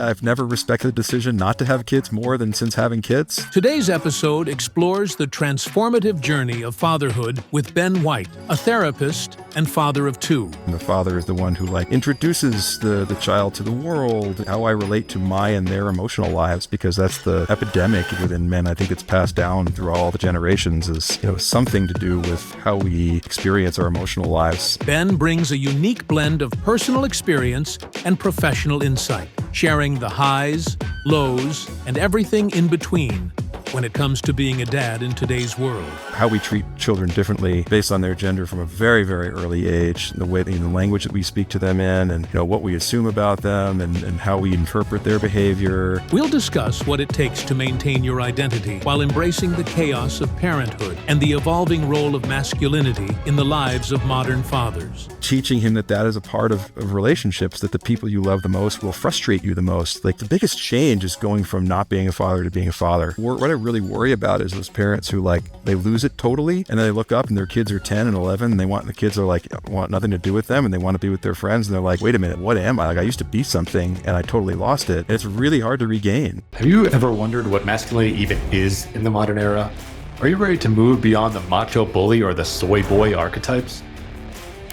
I've never respected the decision not to have kids more than since having kids. Today's episode explores the transformative journey of fatherhood with Ben White, a therapist and father of two. And the father is the one who introduces the child to the world, how I relate to my and their emotional lives, because that's the epidemic within men. I think it's passed down through all the generations is, something to do with how we experience our emotional lives. Ben brings a unique blend of personal experience and professional insight, sharing the highs, lows, and everything in between when it comes to being a dad in today's world. How we treat children differently based on their gender from a very, very early age, the way, the language that we speak to them in, and what we assume about them, and how we interpret their behavior. We'll discuss what it takes to maintain your identity while embracing the chaos of parenthood and the evolving role of masculinity in the lives of modern fathers. Teaching him that is a part of relationships, that the people you love the most will frustrate you the most. The biggest change is going from not being a father to being a father. What I really worry about is those parents who they lose it totally, and then they look up and their kids are 10 and 11, and the kids are want nothing to do with them, and they want to be with their friends, and they're like, wait a minute, what am I? I used to be something and I totally lost it. And it's really hard to regain. Have you ever wondered what masculinity even is in the modern era? Are you ready to move beyond the macho bully or the soy boy archetypes?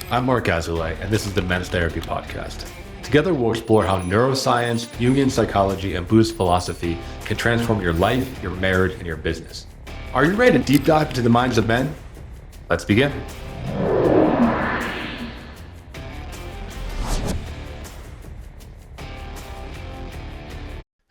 I'm Mark Azulay, and this is the Men's Therapy Podcast. Together, we'll explore how neuroscience, Jungian psychology, and Buddhist philosophy can transform your life, your marriage, and your business. Are you ready to deep dive into the minds of men? Let's begin.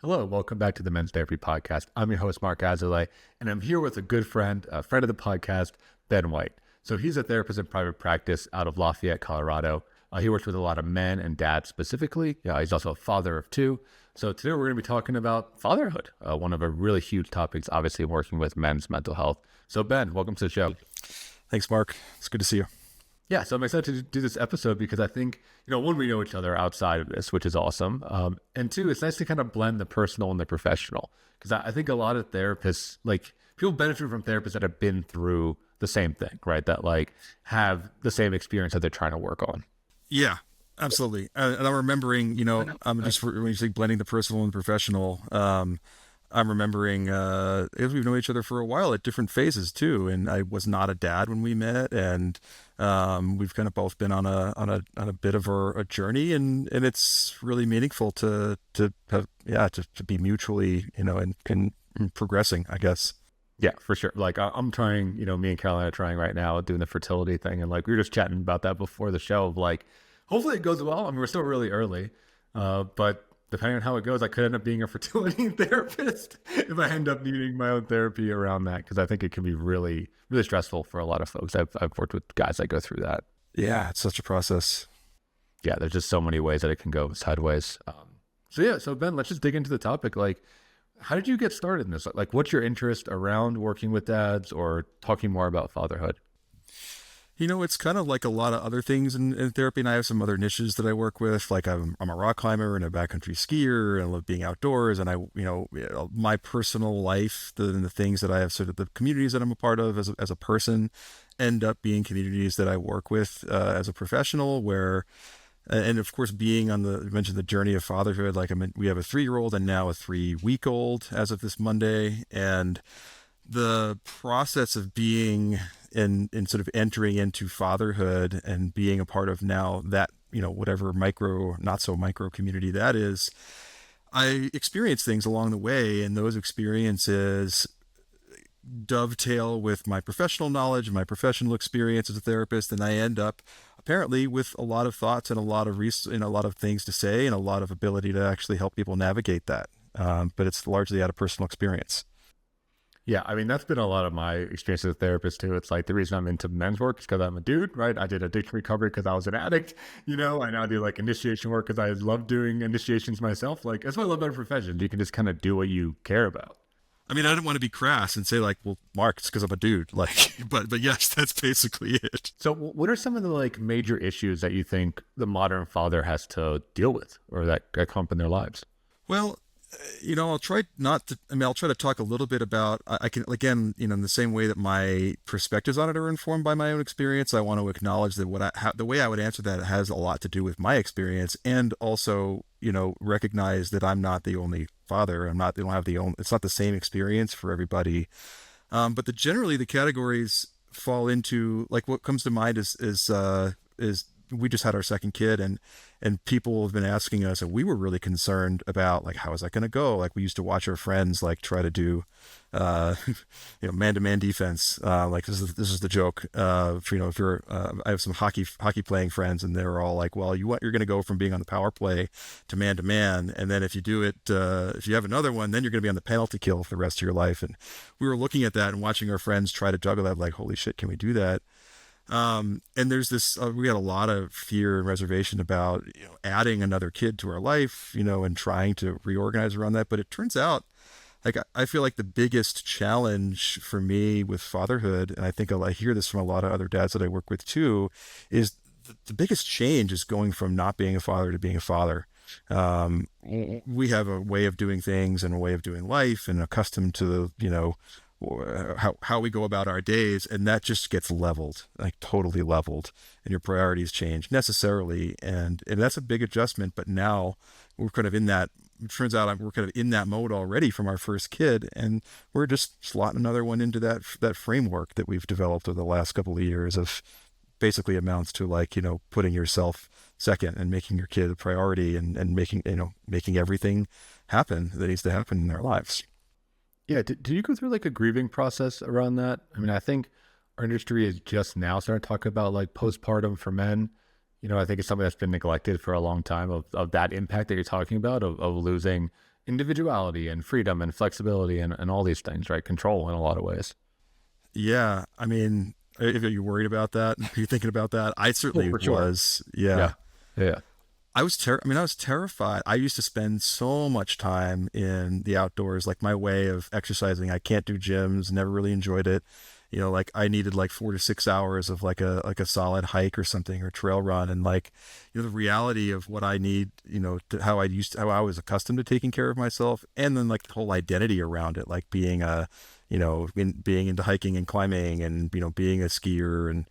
Hello, welcome back to the Men's Therapy Podcast. I'm your host, Mark Azulay, and I'm here with a good friend, a friend of the podcast, Ben White. So he's a therapist in private practice out of Lafayette, Colorado. He works with a lot of men and dads specifically. He's also a father of two. So today we're going to be talking about fatherhood, one of our really huge topics, obviously working with men's mental health. So Ben, welcome to the show. Thanks, Mark. It's good to see you. Yeah, so I'm excited to do this episode because I think, one, we know each other outside of this, which is awesome. And two, it's nice to kind of blend the personal and the professional. Because I think a lot of therapists, people benefit from therapists that have been through the same thing, right? That have the same experience that they're trying to work on. Yeah, absolutely. And I'm remembering, I'm just when you say blending the personal and professional, I'm remembering we've known each other for a while at different phases too. And I was not a dad when we met, and we've kind of both been on a bit of a journey, and it's really meaningful to be mutually, and progressing, I guess. Yeah, for sure. I'm trying, me and Caroline are trying right now doing the fertility thing. And we were just chatting about that before the show of hopefully it goes well. I mean, we're still really early, but depending on how it goes, I could end up being a fertility therapist if I end up needing my own therapy around that. Cause I think it can be really, really stressful for a lot of folks. I've worked with guys that go through that. Yeah. It's such a process. Yeah. There's just so many ways that it can go sideways. So Ben, let's just dig into the topic. How did you get started in this? What's your interest around working with dads or talking more about fatherhood? It's kind of like a lot of other things in therapy, and I have some other niches that I work with. I'm a rock climber and a backcountry skier, and I love being outdoors. And my personal life, the things that I have, sort of the communities that I'm a part of as a person, end up being communities that I work with as a professional, where. And of course, being you mentioned the journey of fatherhood, we have a 3-year-old and now a 3-week-old as of this Monday. And the process of being in sort of entering into fatherhood and being a part of now that, whatever micro, not so micro community that is, I experienced things along the way, and those experiences dovetail with my professional knowledge, my professional experience as a therapist, and I end up apparently with a lot of thoughts and a lot of a lot of things to say and a lot of ability to actually help people navigate that. But it's largely out of personal experience. Yeah, I mean, that's been a lot of my experience as a therapist too. It's the reason I'm into men's work is because I'm a dude, right? I did addiction recovery because I was an addict, I now do initiation work because I love doing initiations myself. That's what I love about a profession. You can just kind of do what you care about. I mean, I didn't want to be crass and say well, Mark, it's because I'm a dude. But yes, that's basically it. So what are some of the major issues that you think the modern father has to deal with or that come up in their lives? Well, I'll try to talk a little bit about, I can, again, in the same way that my perspectives on it are informed by my own experience, I want to acknowledge that the way I would answer that has a lot to do with my experience and also recognize that I'm not the only father. They don't have the only, it's not the same experience for everybody. But generally the categories fall into, like, what comes to mind is we just had our second kid, and people have been asking us, and we were really concerned about, like, how is that going to go? Like, we used to watch our friends like try to do man-to-man defense. Like, this is the joke. If you're, I have some hockey playing friends, and they're all like, well, you're going to go from being on the power play to man-to-man, and then if you do it, if you have another one, then you're going to be on the penalty kill for the rest of your life. And we were looking at that and watching our friends try to juggle that, like, holy shit, can we do that? And there's this, we had a lot of fear and reservation about, adding another kid to our life, and trying to reorganize around that. But it turns out, like, I feel like the biggest challenge for me with fatherhood, and I think I hear this from a lot of other dads that I work with too, is the biggest change is going from not being a father to being a father. We have a way of doing things and a way of doing life, and accustomed to, how we go about our days, and that just gets leveled, like totally leveled, and your priorities change necessarily, and that's a big adjustment. But now we're kind of in that, it turns out we're kind of in that mode already from our first kid, and we're just slotting another one into that framework that we've developed over the last couple of years of, basically amounts to, like, putting yourself second and making your kid a priority, and making everything happen that needs to happen in their lives. Yeah, did you go through like a grieving process around that? I mean, I think our industry is just now starting to talk about like postpartum for men. I think it's something that's been neglected for a long time, of that impact that you're talking about, of losing individuality and freedom and flexibility and all these things, right? Control in a lot of ways. Yeah, I mean, if you're worried about that, are you thinking about that? I Oh, certainly for sure. was. Yeah. Yeah. Yeah. I was terrified. I used to spend so much time in the outdoors, like my way of exercising. I can't do gyms, never really enjoyed it. Like, I needed like 4 to 6 hours of like a solid hike or something, or trail run. And, like, the reality of what I need, how I was accustomed to taking care of myself. And then, like, the whole identity around it, like being being into hiking and climbing, and, being a skier. And,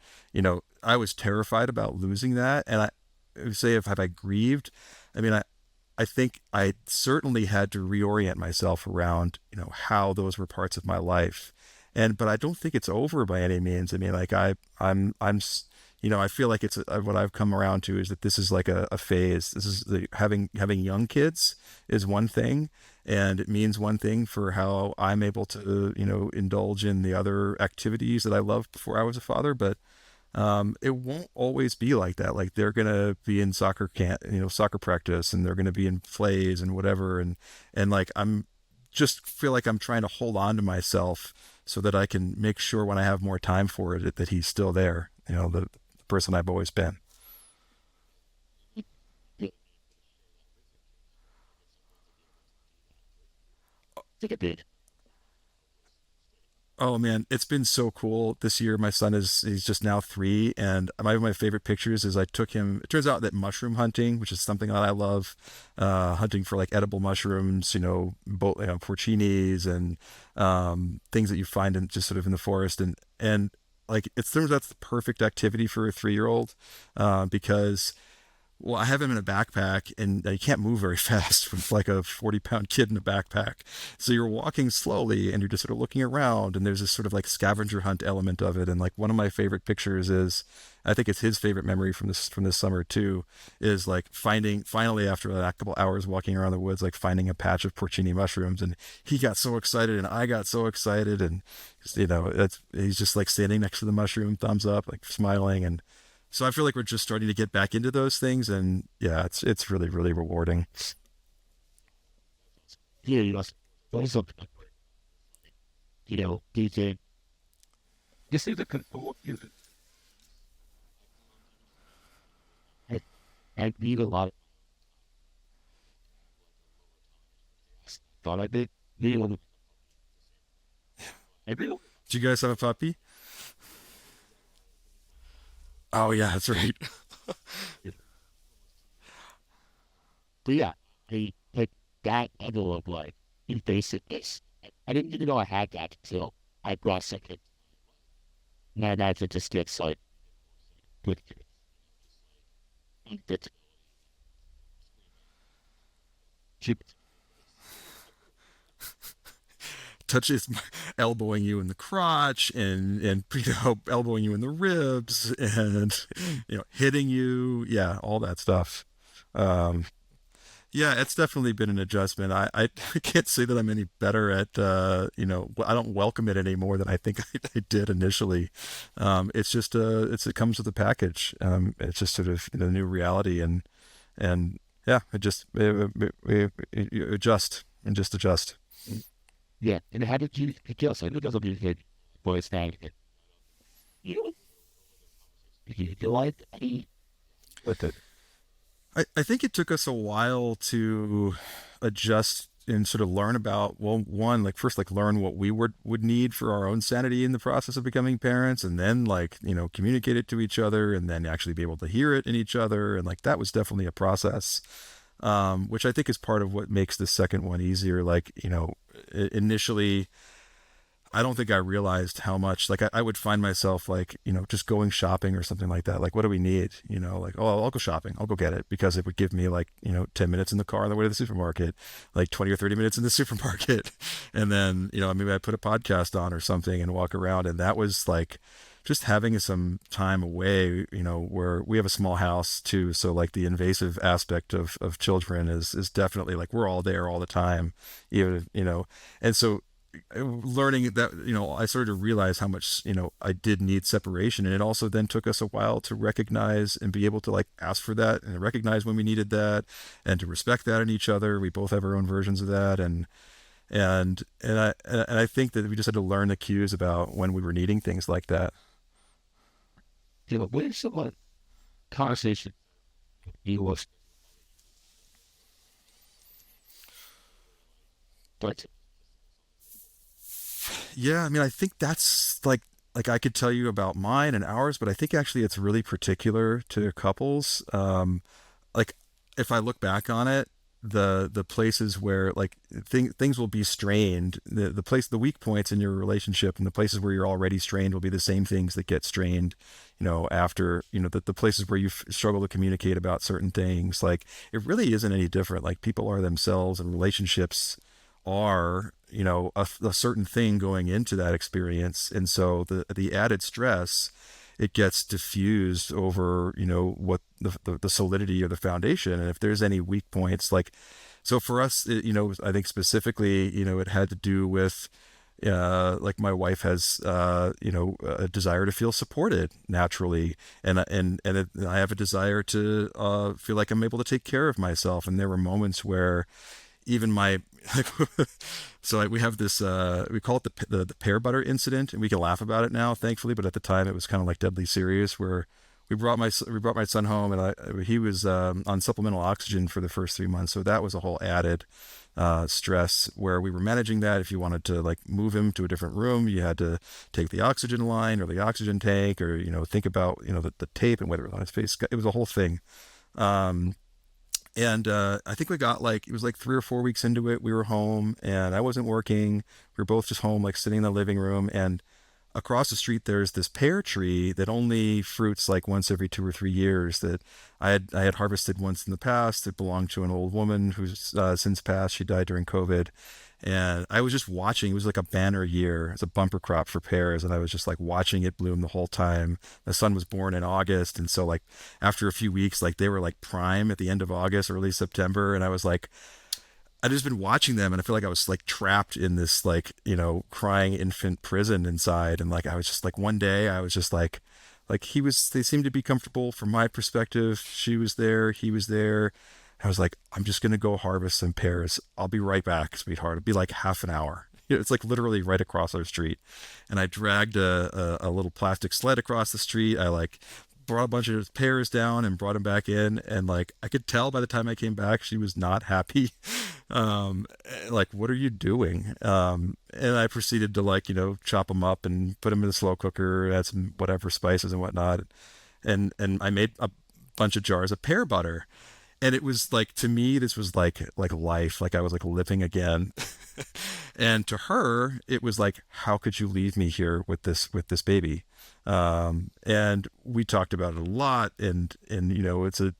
I was terrified about losing that. And I would say, if have I grieved? I mean, I think I certainly had to reorient myself around, how those were parts of my life. But I don't think it's over by any means. I mean, like, I feel like it's what I've come around to is that this is like a phase. This is having young kids is one thing, and it means one thing for how I'm able to, indulge in the other activities that I loved before I was a father. But it won't always be like that. Like, they're gonna be in soccer camp, soccer practice, and they're gonna be in plays and whatever, and like, I'm just feel like I'm trying to hold on to myself so that I can make sure when I have more time for it that he's still there. The person I've always been. Oh man, it's been so cool this year. My son he's just now 3, and my favorite pictures is I took him. It turns out that mushroom hunting, which is something that I love, hunting for like edible mushrooms, porcinis, and things that you find in just sort of in the forest, and like, it turns out that's the perfect activity for a 3-year-old, because, well, I have him in a backpack, and he can't move very fast with like a 40-pound kid in a backpack. So you're walking slowly, and you're just sort of looking around, and there's this sort of like scavenger hunt element of it. And, like, one of my favorite pictures is, I think it's his favorite memory from this summer too, is like finally, after a couple hours walking around the woods, like finding a patch of porcini mushrooms, and he got so excited, and I got so excited, and he's just like standing next to the mushroom, thumbs up, like smiling. And so I feel like we're just starting to get back into those things, and yeah, it's really, really rewarding. Yeah, also, DJ. This is a control. I, I read a lot. Thought I did. You I do. Do you guys have a puppy? Oh yeah, that's right. But yeah, like that level of like invasiveness. I didn't even know I had that until I brought something. Now that it just gets like with it. Chip. touches elbowing you in the crotch and elbowing you in the ribs and hitting you, yeah, all that stuff. um yeah, it's definitely been an adjustment. I can't say that I'm any better at I don't welcome it any more than I think I did initially. It's just it comes with the package. It's just sort of new reality, and yeah, you adjust and just adjust. Yeah, and how did you tell? So it doesn't mean that boys thing. You you like with it. I think it took us a while to adjust and sort of learn about, well, one, like first, like learn what we would need for our own sanity in the process of becoming parents, and then like communicate it to each other, and then actually be able to hear it in each other, and like that was definitely a process, which I think is part of what makes the second one easier. Like initially, I don't think I realized how much, like I would find myself like, just going shopping or something like that. Like, what do we need? Like, oh, I'll go shopping. I'll go get it, because it would give me like, 10 minutes in the car on the way to the supermarket, like 20 or 30 minutes in the supermarket. And then, maybe I put a podcast on or something and walk around. And that was like just having some time away, where we have a small house too. So like the invasive aspect of children is definitely like, we're all there all the time, even, and so learning that, I started to realize how much, I did need separation. And it also then took us a while to recognize and be able to like ask for that and recognize when we needed that, and to respect that in each other. We both have our own versions of that. And I think that we just had to learn the cues about when we were needing things like that. What is some conversation you was, but Yeah, I mean, I think that's like I could tell you about mine and ours, but I think actually it's really particular to couples. Like if I look back on it, the places where like things will be strained, the weak points in your relationship and the places where you're already strained will be the same things that get strained, after, the places where you struggle to communicate about certain things. Like it really isn't any different. Like people are themselves, and relationships are, a certain thing going into that experience. And so the added stress, it gets diffused over, what the solidity of the foundation. And if there's any weak points, like, so for us, I think specifically, it had to do with, like my wife has, a desire to feel supported naturally. And I have a desire to, feel like I'm able to take care of myself. And there were moments where even my like, so we have this, we call it the pear butter incident, and we can laugh about it now, thankfully, but at the time it was kind of like deadly serious, where we brought my son home, and he was, on supplemental oxygen for the first 3 months. So that was a whole added stress, where we were managing that. If you wanted to like move him to a different room, you had to take the oxygen line or the oxygen tank, or think about the tape and whether it was on his face. It was a whole thing. And I think we got like, it was like 3 or 4 weeks into it. We were home and I wasn't working. We were both just home, like sitting in the living room. And across the street, there's this pear tree that only fruits like once every 2 or 3 years, that I had harvested once in the past. It belonged to an old woman who's since passed. She died during COVID. And I was just watching. It was like a banner year. It's a bumper crop for pears, and I was just like watching it bloom the whole time. The son was born in August, and so like after a few weeks, like they were like prime at the end of August, early September, and I was like, I'd just been watching them, and I feel like I was like trapped in this like crying infant prison inside. And like I was just like, one day I was just like they seemed to be comfortable from my perspective. She was there, he was there. I was like, I'm just going to go harvest some pears. I'll be right back, sweetheart. It'll be like half an hour. It's like literally right across our street. And I dragged a little plastic sled across the street. I like brought a bunch of pears down and brought them back in. And like, I could tell by the time I came back, she was not happy. Like, what are you doing? And I proceeded to like, chop them up and put them in the slow cooker, add some whatever spices and whatnot. And I made a bunch of jars of pear butter. And it was like, to me, this was like life, like I was like living again. And to her, it was like, how could you leave me here with this baby? And we talked about it a lot, and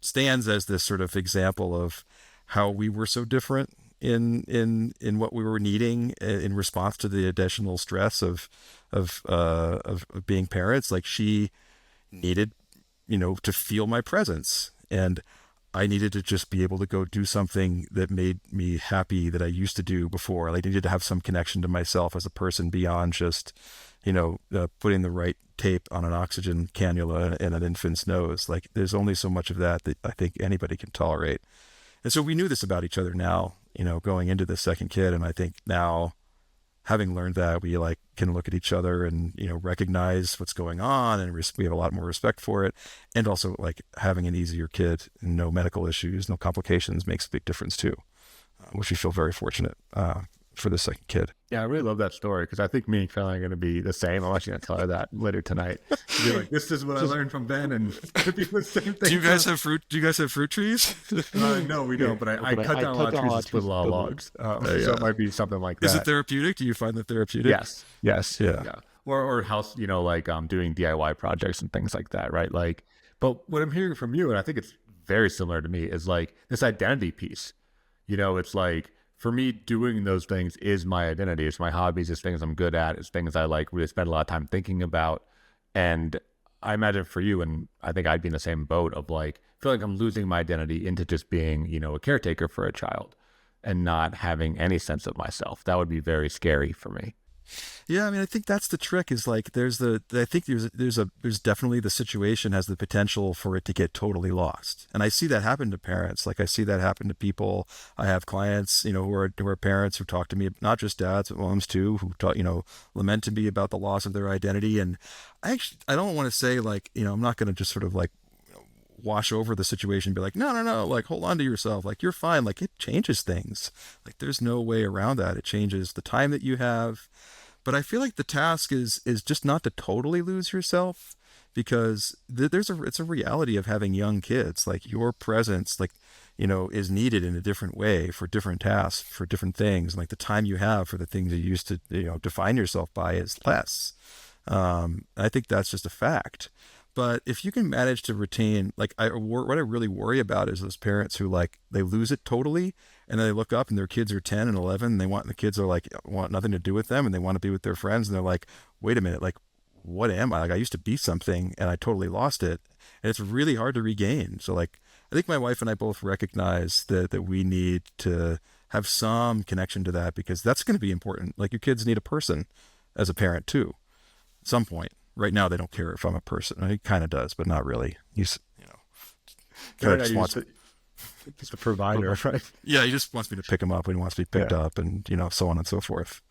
stands as this sort of example of how we were so different in what we were needing in response to the additional stress of being parents. Like she needed, to feel my presence, and I needed to just be able to go do something that made me happy that I used to do before. I needed to have some connection to myself as a person beyond just, putting the right tape on an oxygen cannula in an infant's nose. Like there's only so much of that I think anybody can tolerate. And so we knew this about each other now, going into the second kid. And I think now, having learned that, we like can look at each other and recognize what's going on, and we have a lot more respect for it. And also, like, having an easier kid and no medical issues, no complications, makes a big difference too, which we feel very fortunate for the second kid. Yeah, I really love that story, because I think me and Caroline are going to be the same. I'm actually going to tell her that later tonight. Be like, this is what I learned from Ben, and it'd be the same thing. Do you guys have fruit? Do you guys have fruit trees? No, we don't. But I cut down a lot of trees and split a lot of logs. So it might be something like that. Is it therapeutic? Do you find that therapeutic? Yes. Yeah. Or house, like doing DIY projects and things like that, right? Like, but what I'm hearing from you, and I think it's very similar to me, is like this identity piece. It's like, for me, doing those things is my identity. It's my hobbies. It's things I'm good at. It's things I like really spend a lot of time thinking about. And I imagine for you, and I think I'd be in the same boat of like, feel like I'm losing my identity into just being, a caretaker for a child and not having any sense of myself. That would be very scary for me. Yeah, I mean, I think that's the trick. Is like there's definitely, the situation has the potential for it to get totally lost, and I see that happen to parents. Like I see that happen to people. I have clients, who are parents who talk to me, not just dads but moms too, who talk, lament to me about the loss of their identity. And I don't want to say like, I'm not going to just sort of like wash over the situation and be like, no, like hold on to yourself, like you're fine. Like it changes things. Like there's no way around that. It changes the time that you have. But I feel like the task is just not to totally lose yourself, because it's a reality of having young kids. Like your presence, like, is needed in a different way for different tasks, for different things. And like the time you have for the things you used to, define yourself by is less. I think that's just a fact. But if you can manage to retain, like what I really worry about is those parents who like, they lose it totally, and then they look up and their kids are 10 and 11 and the kids are like, want nothing to do with them, and they want to be with their friends. And they're like, wait a minute, like, what am I? Like I used to be something and I totally lost it. And it's really hard to regain. So like, I think my wife and I both recognize that we need to have some connection to that, because that's going to be important. Like your kids need a person as a parent too, at some point. Right now, they don't care if I'm a person. He kind of does, but not really. He's, kind of just wants just a provider, right? Yeah, he just wants me to pick him up when he wants to be picked up, and so on and so forth.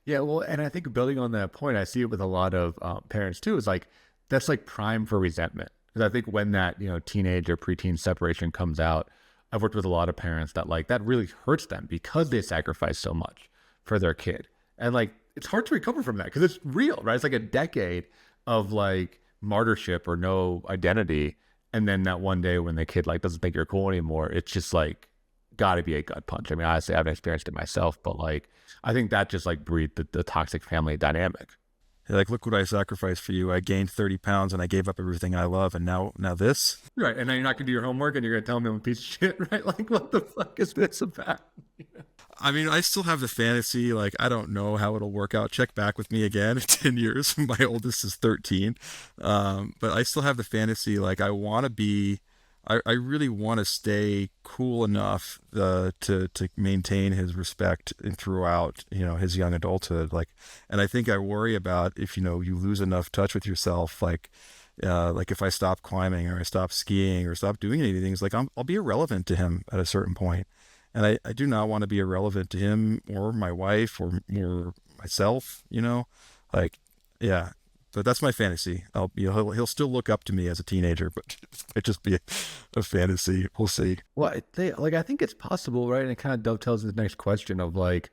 Yeah, well, and I think building on that point, I see it with a lot of parents too. Is like that's like prime for resentment. Because I think when that teenage or preteen separation comes out, I've worked with a lot of parents that like that really hurts them because they sacrifice so much for their kid, and like it's hard to recover from that because it's real, right? It's like a decade of like martyrship or no identity. And then that one day when the kid like doesn't think you're cool anymore, it's just like got to be a gut punch. I mean, honestly, I haven't experienced it myself, but like, I think that just like breathed the toxic family dynamic. You're like, look what I sacrificed for you. I gained 30 pounds and I gave up everything I love. And now this. Right. And now you're not going to do your homework and you're going to tell me I'm a piece of shit, right? Like, what the fuck is this about? I mean, I still have the fantasy, like, I don't know how it'll work out. Check back with me again in 10 years. My oldest is 13. But I still have the fantasy, like, I really want to stay cool enough to maintain his respect throughout, his young adulthood. Like, and I think I worry about if, you lose enough touch with yourself, like if I stop climbing or I stop skiing or stop doing any of these things, like I'll be irrelevant to him at a certain point. And I do not want to be irrelevant to him or my wife or myself, like, yeah. But that's my fantasy. He'll still look up to me as a teenager, but it just be a fantasy. We'll see. Well, I think it's possible, right? And it kind of dovetails into the next question of like,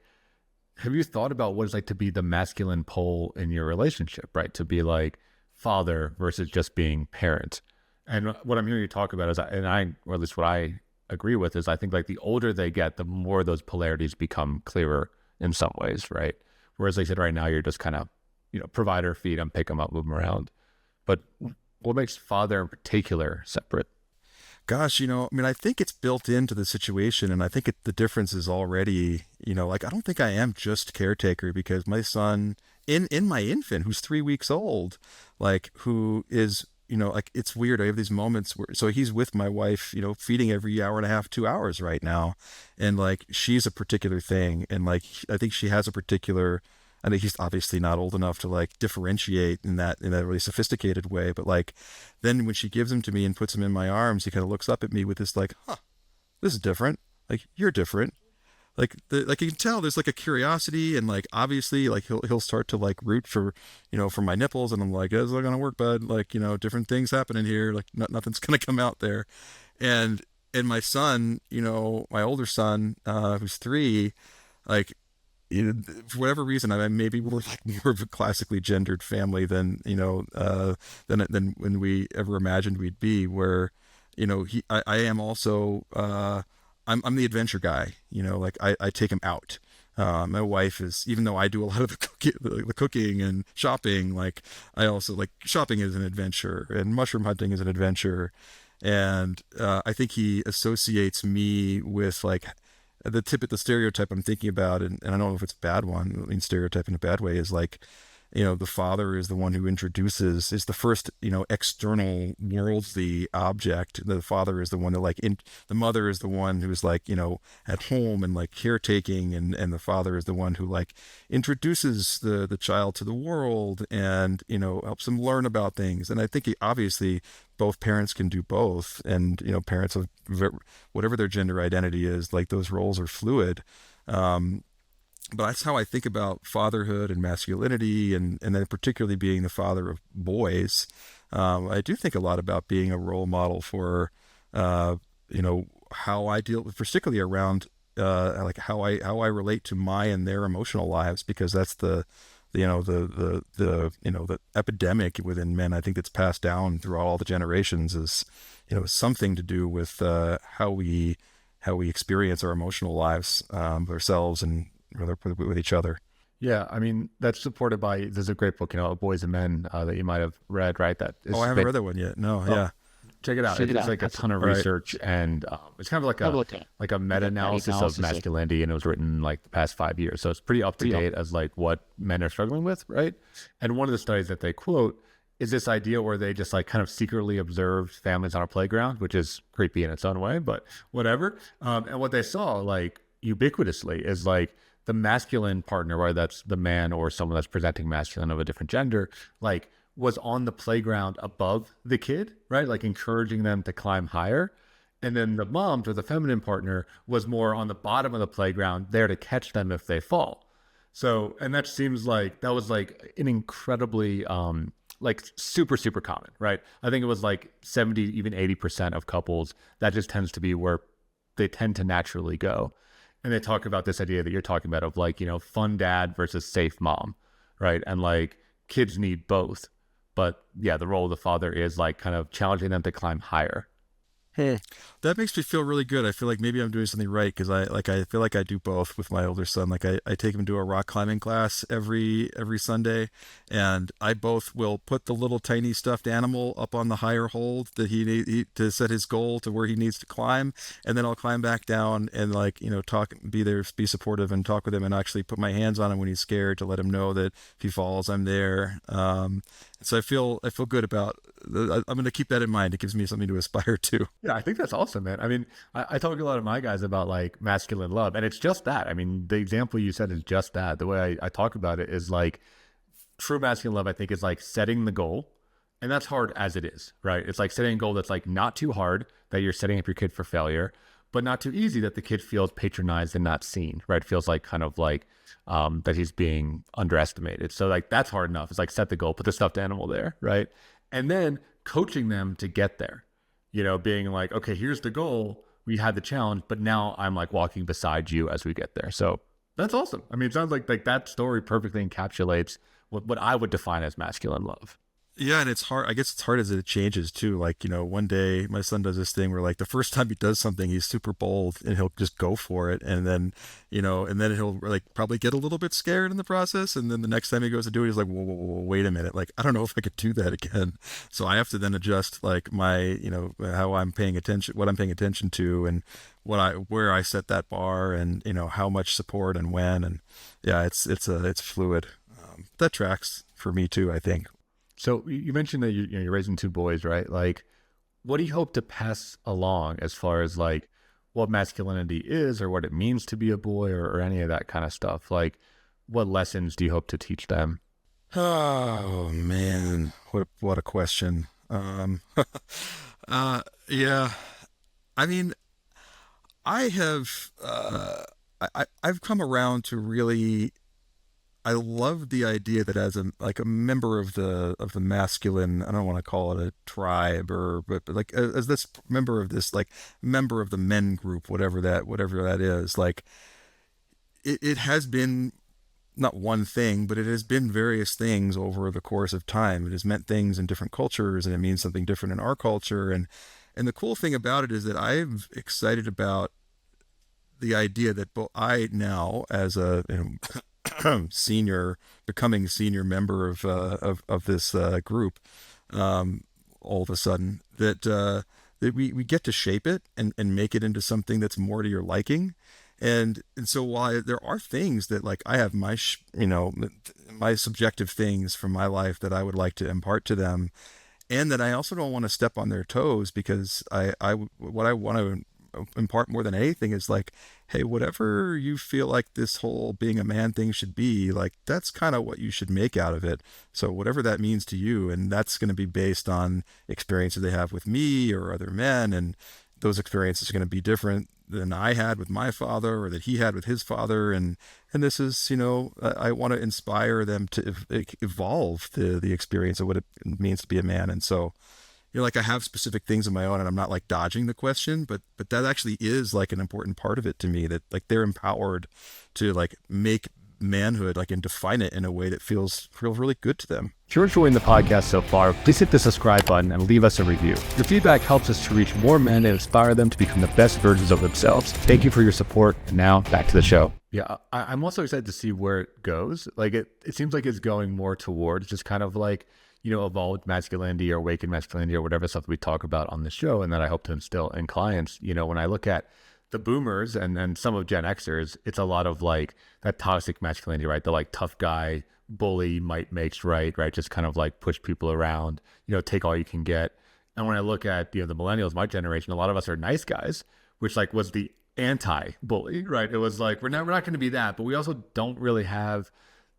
have you thought about what it's like to be the masculine pole in your relationship, right? To be like father versus just being parent. And what I'm hearing you talk about is, or at least what I agree with is, I think like the older they get, the more those polarities become clearer in some ways, right? Whereas like I said, right now you're just kind of, provider, feed them, pick them up, move them around. But what makes father in particular separate? Gosh, I mean, I think it's built into the situation, and I think the difference is already, like I don't think I am just caretaker because my son, in my infant, who's 3 weeks old, like who is, like it's weird. I have these moments where, so he's with my wife, feeding every hour and a half, 2 hours right now, and like she's a particular thing, and like I think she has a particular. I think he's obviously not old enough to like differentiate in that really sophisticated way, but like then when she gives him to me and puts him in my arms, he kind of looks up at me with this like, huh, this is different. Like you're different. Like you can tell there's like a curiosity, and like obviously like he'll start to like root for for my nipples, and I'm like, it's not gonna work, bud. Like different things happening here. Like nothing's gonna come out there, and my son, my older son, who's 3, like for whatever reason, I maybe we're like more of a classically gendered family than than when we ever imagined we'd be. Where I am also I'm the adventure guy. Like I take him out. My wife is, even though I do a lot of the cooking and shopping, like I also like shopping is an adventure and mushroom hunting is an adventure, and I think he associates me with like the stereotype I'm thinking about, and I don't know if it's a bad one. I mean, stereotype in a bad way is like, the father is the one who is the first, external worldly object. The father is the one that like, the mother is the one who's like, at home and like caretaking, and the father is the one who like introduces the child to the world and, helps him learn about things. And I think obviously both parents can do both. And, parents of whatever their gender identity is, like those roles are fluid. But that's how I think about fatherhood and masculinity, and then particularly being the father of boys. I do think a lot about being a role model for, how I deal with, particularly around like how I relate to my and their emotional lives, because that's the epidemic within men. I think that's passed down throughout all the generations is, something to do with how we experience our emotional lives, ourselves and with each other. Yeah, I mean, that's supported by, there's a great book, Boys and Men, that you might have read, right? That is, I haven't read that one yet. No, yeah. Check it out. Check it It's out. like a ton of research, and it's kind of like a meta-analysis of masculinity, and it was written like the past 5 years. So it's pretty up to date as like what men are struggling with, right? And one of the studies that they quote is this idea where they just like kind of secretly observed families on a playground, which is creepy in its own way, but whatever. And what they saw like ubiquitously is like the masculine partner, whether that's the man or someone that's presenting masculine of a different gender, like was on the playground above the kid, right? Like encouraging them to climb higher. And then the moms or the feminine partner was more on the bottom of the playground, there to catch them if they fall. So, and that seems like that was like an incredibly, like super, super common, right? I think it was like 70, even 80% of couples, that just tends to be where they tend to naturally go. And they talk about this idea that you're talking about of like, fun dad versus safe mom, right? And like kids need both. But yeah, the role of the father is like kind of challenging them to climb higher. That makes me feel really good. I feel like maybe I'm doing something right, because I feel like I do both with my older son. Like I take him to a rock climbing class every Sunday, and I both will put the little tiny stuffed animal up on the higher hold that he to set his goal to where he needs to climb, and then I'll climb back down and like talk, be there, be supportive, and talk with him, and actually put my hands on him when he's scared to let him know that if he falls, I'm there. So I feel good about. I'm going to keep that in mind. It gives me something to aspire to. Yeah, I think that's awesome, man. I mean, I talk to a lot of my guys about like masculine love, and it's just that. I mean, the example you said is just that. The way I talk about it is like true masculine love, I think, is like setting the goal. And that's hard as it is, right? It's like setting a goal that's like not too hard, that you're setting up your kid for failure, but not too easy that the kid feels patronized and not seen, right? Feels like kind of like that he's being underestimated. So like that's hard enough. It's like set the goal, put the stuffed animal there, right? And then coaching them to get there, being like, okay, here's the goal. We had the challenge, but now I'm like walking beside you as we get there. So that's awesome. I mean, it sounds like that story perfectly encapsulates what I would define as masculine love. Yeah, and it's hard. I guess it's hard as it changes too. Like, one day my son does this thing where like the first time he does something, he's super bold and he'll just go for it. And then he'll like probably get a little bit scared in the process. And then the next time he goes to do it, he's like, whoa, whoa, whoa, wait a minute. Like, I don't know if I could do that again. So I have to then adjust like how I'm paying attention, what I'm paying attention to, and where I set that bar, and how much support and when. And yeah, it's fluid. That tracks for me too, I think. So you mentioned that you're raising two boys, right? Like, what do you hope to pass along as far as like what masculinity is or what it means to be a boy, or any of that kind of stuff? Like, what lessons do you hope to teach them? Oh man, what a question. Yeah. I mean, I have I've come around to really. I love the idea that as a member of the masculine, I don't want to call it a tribe, but like as this member of this like member of the men group, whatever that is, like it has been not one thing, but it has been various things over the course of time. It has meant things in different cultures, and it means something different in our culture. And the cool thing about it is that I'm excited about the idea that I now, as a senior, becoming senior member of this group, all of a sudden that we get to shape it and make it into something that's more to your liking. And so while there are things that like I have my subjective things from my life that I would like to impart to them, and that I also don't want to step on their toes, because what I want to impart more than anything is like, hey, whatever you feel like this whole being a man thing should be, like that's kind of what you should make out of it. So whatever that means to you, and that's going to be based on experiences they have with me or other men, and those experiences are going to be different than I had with my father or that he had with his father. And this is, I want to inspire them to evolve the experience of what it means to be a man. And so, like I have specific things of my own, and I'm not like dodging the question, but that actually is like an important part of it to me, that like they're empowered to like make manhood like and define it in a way that feels really good to them. If you're enjoying the podcast so far, please hit the subscribe button and leave us a review. Your feedback helps us to reach more men and inspire them to become the best versions of themselves. Thank you for your support. And now back to the show. Yeah, I'm also excited to see where it goes. Like it seems like it's going more towards just kind of like, evolved masculinity or awakened masculinity or whatever stuff we talk about on the show, and that I hope to instill in clients. When I look at the boomers and some of Gen Xers, it's a lot of like that toxic masculinity, right? The like tough guy, bully, might makes right? Just kind of like push people around, take all you can get. And when I look at, the millennials, my generation, a lot of us are nice guys, which like was the anti-bully, right? It was like, we're not going to be that, but we also don't really have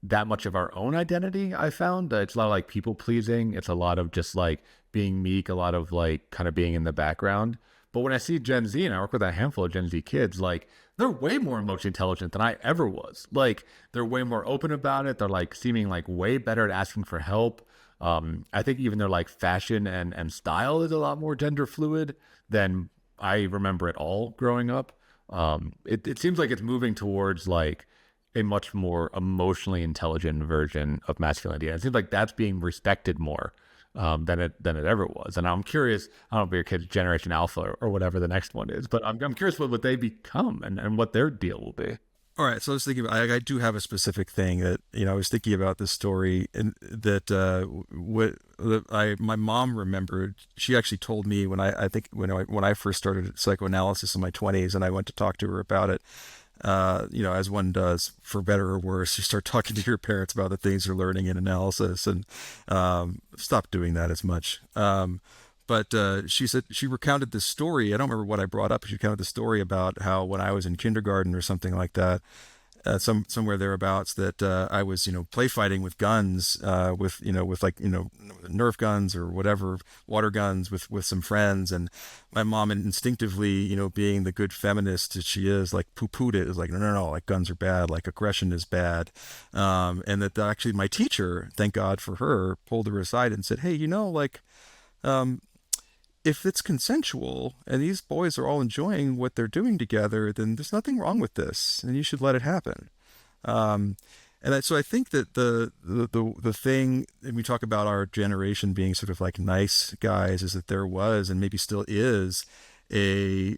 that much of our own identity. I found it's a lot of like people pleasing. It's a lot of just like being meek, a lot of like kind of being in the background. But when I see Gen Z, and I work with a handful of Gen Z kids, like they're way more emotionally intelligent than I ever was. Like they're way more open about it. They're like seeming like way better at asking for help. I think even their like fashion and style is a lot more gender fluid than I remember at all growing up. It seems like it's moving towards like a much more emotionally intelligent version of masculinity. And it seems like that's being respected more than it ever was. And I'm curious, I don't know if your kid's Generation Alpha or whatever the next one is, but I'm curious what they become and what their deal will be. All right, so I was thinking I do have a specific thing that I was thinking about this story, and that my mom remembered. She actually told me when I first started psychoanalysis in my 20s, and I went to talk to her about it. As one does, for better or worse, you start talking to your parents about the things you're learning in analysis, and stop doing that as much. But she said, she recounted this story. I don't remember what I brought up. She recounted the story about how when I was in kindergarten or something like that, somewhere thereabouts, that I was, play fighting with guns, with Nerf guns or whatever, water guns with some friends. And my mom instinctively, being the good feminist that she is, like poo-pooed it. It was like, no, like guns are bad, like aggression is bad. And that actually my teacher, thank God for her, pulled her aside and said, hey, if it's consensual and these boys are all enjoying what they're doing together, then there's nothing wrong with this, and you should let it happen. So I think that the thing, and we talk about our generation being sort of like nice guys, is that there was and maybe still is a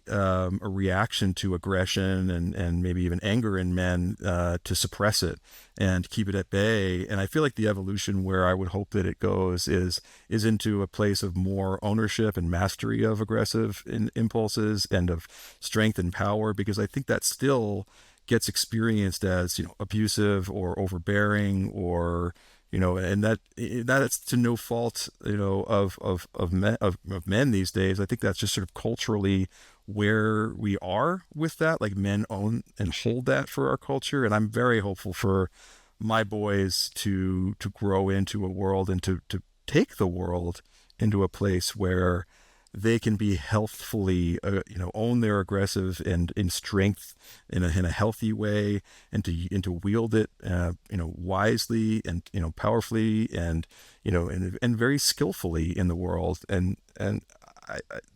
reaction to aggression and maybe even anger in men, to suppress it and keep it at bay. And I feel like the evolution where I would hope that it goes is into a place of more ownership and mastery of aggressive impulses and of strength and power, because I think that still gets experienced as, abusive or overbearing, or and that's to no fault, of men these days. I think that's just sort of culturally where we are with that. Like, men own and hold that for our culture, and I'm very hopeful for my boys to grow into a world and to take the world into a place where they can be healthfully, own their aggressive and in strength in a healthy way, and to wield it, wisely and, powerfully and, and very skillfully in the world. And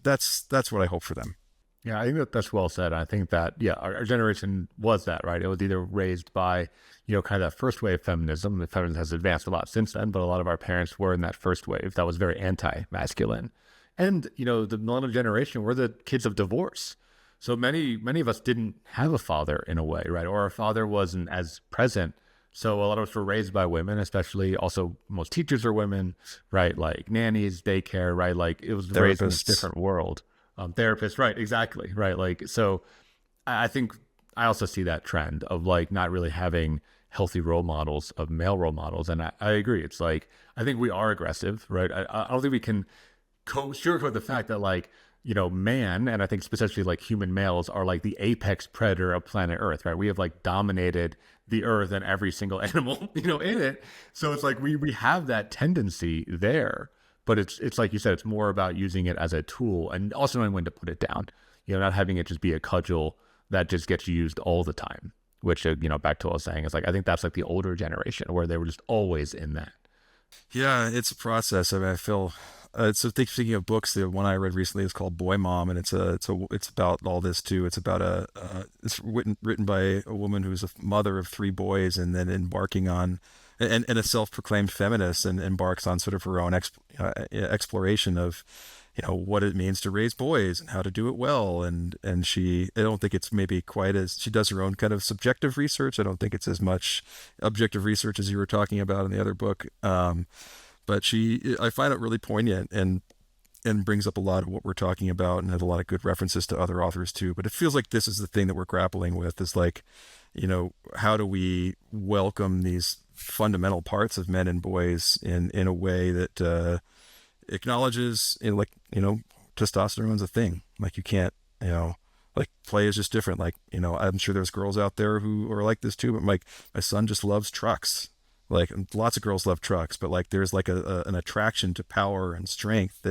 that's what I hope for them. Yeah, I think that's well said. I think that, yeah, our generation was that, right? It was either raised by, kind of that first wave feminism. The feminism has advanced a lot since then, but a lot of our parents were in that first wave that was very anti-masculine. And, the millennial generation were the kids of divorce. So many of us didn't have a father in a way, right? Or our father wasn't as present. So a lot of us were raised by women, especially also most teachers are women, right? Like nannies, daycare, right? Like it was raised in a different world. Therapists, right? Exactly, right? Like, so I think I also see that trend of like not really having healthy role models, of male role models. And I agree. It's like, I think we are aggressive, right? I don't think we can sugarcoat the fact that like, man, and I think specifically like human males are like the apex predator of planet Earth, right? We have like dominated the Earth and every single animal, in it. So it's like we have that tendency there, but it's like you said, it's more about using it as a tool and also knowing when to put it down, not having it just be a cudgel that just gets used all the time, which, back to what I was saying, is like, I think that's like the older generation where they were just always in that. Yeah, it's a process. I mean, I feel so thinking of books. The one I read recently is called Boy Mom, and it's about all this too. It's about it's written by a woman who's a mother of three boys, and then embarking on and a self-proclaimed feminist, and embarks on sort of her own exploration of what it means to raise boys and how to do it well. And I don't think it's maybe quite as, she does her own kind of subjective research. I don't think it's as much objective research as you were talking about in the other book. But I find it really poignant and brings up a lot of what we're talking about, and has a lot of good references to other authors too. But it feels like this is the thing that we're grappling with, is like, how do we welcome these fundamental parts of men and boys in a way that acknowledges, testosterone's a thing. Like, you can't, like, play is just different. Like, I'm sure there's girls out there who are like this too, but like, my son just loves trucks. Like, lots of girls love trucks, but like, there's like an attraction to power and strength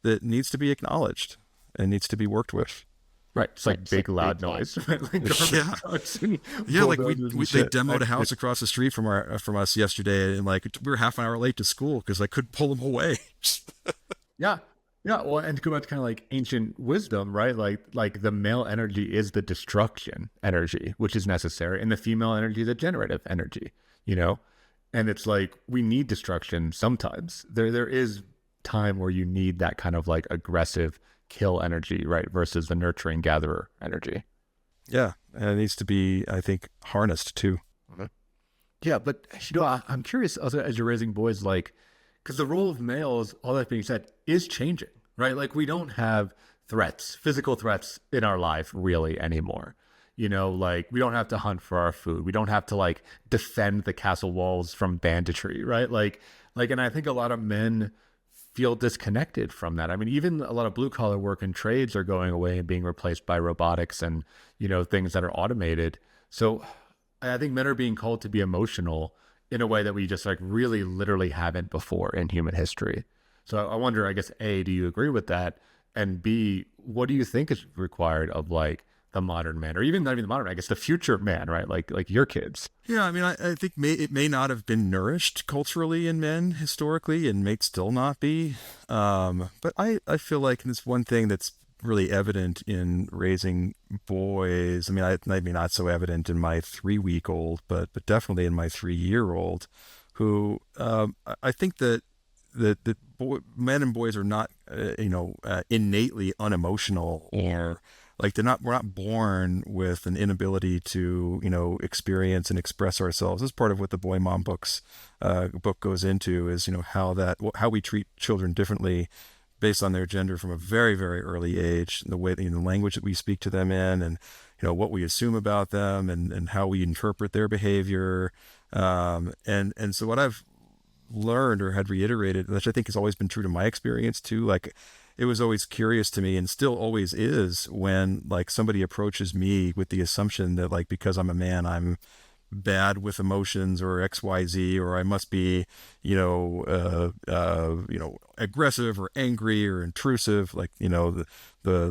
that needs to be acknowledged and needs to be worked with. Right. It's like big, loud noise. Like yeah. Yeah. Like they demoed a house across the street from us yesterday, and like, we were half an hour late to school because I couldn't pull them away. Yeah. Yeah. Well, and to go back to kind of like ancient wisdom, right? Like the male energy is the destruction energy, which is necessary. And the female energy is the generative energy, And it's like, we need destruction sometimes. There is time where you need that kind of like aggressive kill energy, right? Versus the nurturing gatherer energy. Yeah. And it needs to be, I think, harnessed too. Mm-hmm. Yeah. But, I'm curious also, as you're raising boys, like, because the role of males, all that being said, is changing, right? Like, we don't have physical threats in our life really anymore. Like, we don't have to hunt for our food. We don't have to like defend the castle walls from banditry, right? Like, and I think a lot of men feel disconnected from that. I mean, even a lot of blue collar work and trades are going away and being replaced by robotics and, things that are automated. So I think men are being called to be emotional in a way that we just like really literally haven't before in human history. So I wonder, I guess, A, do you agree with that? And B, what do you think is required of like the modern man, or even not even the modern, I guess the future man, right? Like your kids. Yeah, I mean, I think it may not have been nourished culturally in men historically, and may still not be. But I feel like it's one thing that's really evident in raising boys. I mean, maybe not so evident in my 3-week-old, but definitely in my 3-year-old, who I think that men and boys are not innately unemotional, or like we're not born with an inability to experience and express ourselves. This is part of what the Boy Mom book goes into, is how we treat children differently based on their gender from a very, very early age, and the way, the language that we speak to them in, and what we assume about them, and how we interpret their behavior, and so what I've learned or had reiterated, which I think has always been true to my experience too, like it was always curious to me, and still always is, when like somebody approaches me with the assumption that, like, because I'm a man, I'm bad with emotions, or XYZ, or I must be, aggressive or angry or intrusive. Like, the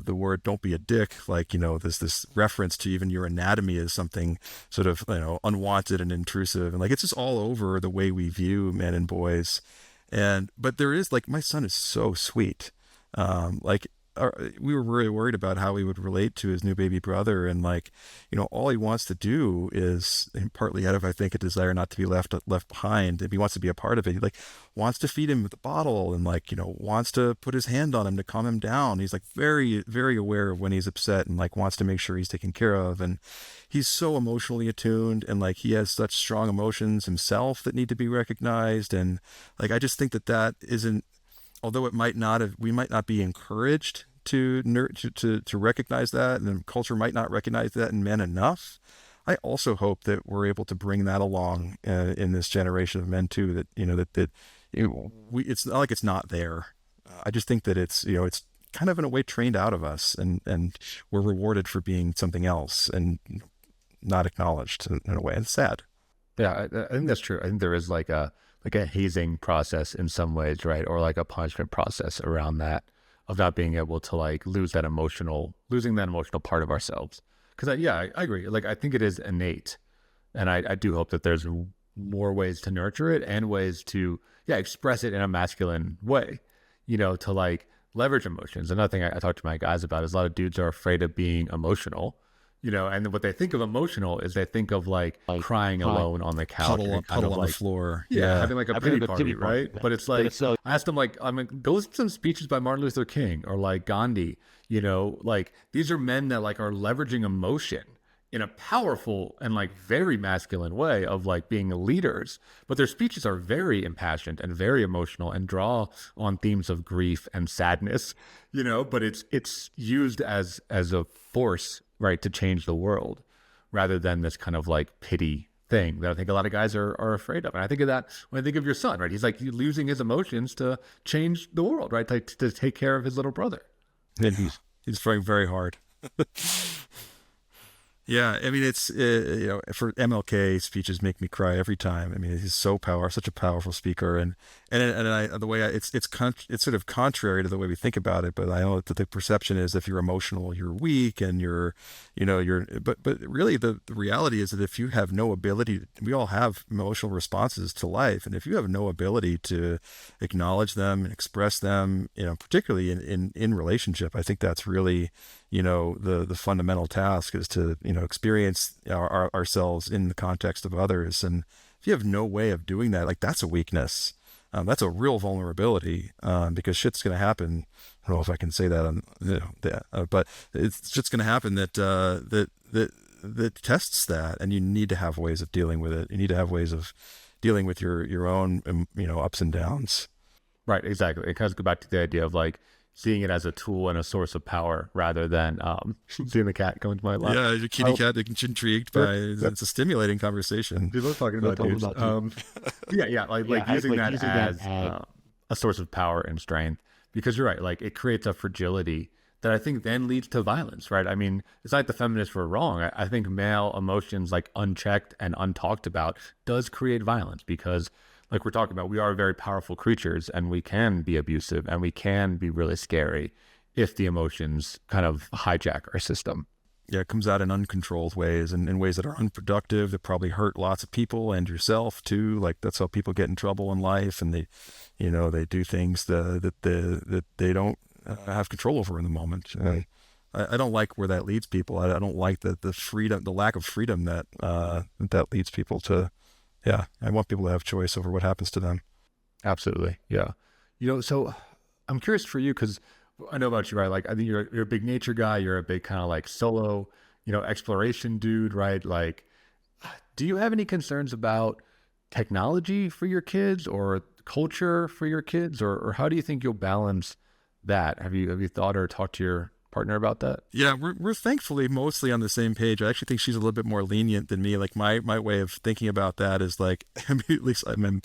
word "don't be a dick." Like, there's this reference to even your anatomy as something sort of, unwanted and intrusive. And like, it's just all over the way we view men and boys. But there is, like, my son is so sweet. Like, we were really worried about how he would relate to his new baby brother, and like, all he wants to do is, and partly out of, I think, a desire not to be left behind, if he wants to be a part of it, he like wants to feed him with a bottle, and like, wants to put his hand on him to calm him down. He's like very, very aware of when he's upset, and like wants to make sure he's taken care of, and he's so emotionally attuned, and like he has such strong emotions himself that need to be recognized. And like, I just think that isn't, although we might not be encouraged to recognize that, and the culture might not recognize that in men enough. I also hope that we're able to bring that along in this generation of men too. That it's not like it's not there. I just think that it's kind of in a way trained out of us, and we're rewarded for being something else and not acknowledged in a way. It's sad. Yeah, I think that's true. I think there is like a hazing process in some ways, right? Or like a punishment process around that, of not being able to like losing that emotional part of ourselves. Because I agree. Like, I think it is innate, and I do hope that there's more ways to nurture it, and ways to express it in a masculine way. To like leverage emotions. Another thing I talk to my guys about is a lot of dudes are afraid of being emotional. And what they think of emotional is they think of like crying alone on the couch, puddle on the floor. Having like a pity party, right? But it's like, I asked them, like, go listen to some speeches by Martin Luther King or like Gandhi. Like, these are men that like are leveraging emotion in a powerful and like very masculine way of like being leaders, but their speeches are very impassioned and very emotional, and draw on themes of grief and sadness. But it's used as a force, right, to change the world, rather than this kind of like pity thing that I think a lot of guys are afraid of. And I think of that when I think of your son, right? He's like losing his emotions to change the world, right? To take care of his little brother. And he's trying very hard. Yeah, I mean, it's for MLK, speeches make me cry every time. I mean, he's such a powerful speaker, and the way it's sort of contrary to the way we think about it. But I know that the perception is, if you're emotional, you're weak, and but really the reality is that if you have no ability, we all have emotional responses to life, and if you have no ability to acknowledge them and express them, particularly in relationship, I think that's really the fundamental task, is to experience ourselves in the context of others. And if you have no way of doing that, like, that's a weakness. That's a real vulnerability, because shit's going to happen. I don't know if I can say that on but it's just going to happen that tests that, and you need to have ways of dealing with it. You need to have ways of dealing with your own ups and downs. Right, exactly. It kind of goes back to the idea of like seeing it as a tool and a source of power, rather than seeing the cat go into my lap. Yeah, your kitty cat is intrigued by it's a stimulating conversation. People are talking about dudes. Like using that as a source of power and strength, because you're right, like it creates a fragility that I think then leads to violence, right? I mean, it's not like the feminists were wrong. I think male emotions, like unchecked and untalked about, does create violence, because like we're talking about, we are very powerful creatures, and we can be abusive, and we can be really scary if the emotions kind of hijack our system. Yeah, it comes out in uncontrolled ways, and in ways that are unproductive, that probably hurt lots of people and yourself too. Like, that's how people get in trouble in life, and they do things that they don't have control over in the moment. I don't like where that leads people. I don't like the freedom, the lack of freedom that that leads people to. Yeah, I want people to have choice over what happens to them. Absolutely. Yeah. So I'm curious for you because I know about you, right? Like, I think you're a big nature guy. You're a big kind of like solo, exploration dude, right? Like, do you have any concerns about technology for your kids or culture for your kids, or how do you think you'll balance that? Have you thought or talked to your partner about that? Yeah, we're thankfully mostly on the same page. I actually think she's a little bit more lenient than me. Like my way of thinking about that is like, I mean, at least I mean,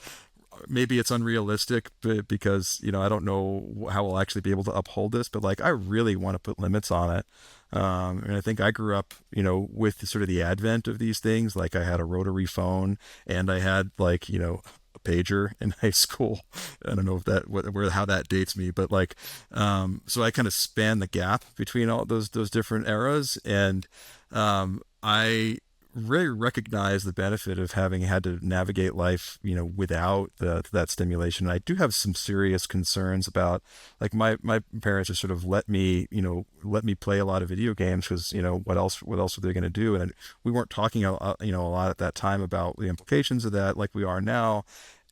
maybe it's unrealistic, but because I don't know how we'll actually be able to uphold this, but like I really want to put limits on it. And I think I grew up with sort of the advent of these things. Like I had a rotary phone, and I had like a pager in high school. I don't know if that where how that dates me, but like so I kind of span the gap between all those different eras. And I really recognize the benefit of having had to navigate life, without that stimulation. And I do have some serious concerns about, like, my parents just sort of let me play a lot of video games because, what else were they going to do? And we weren't talking a lot at that time about the implications of that like we are now.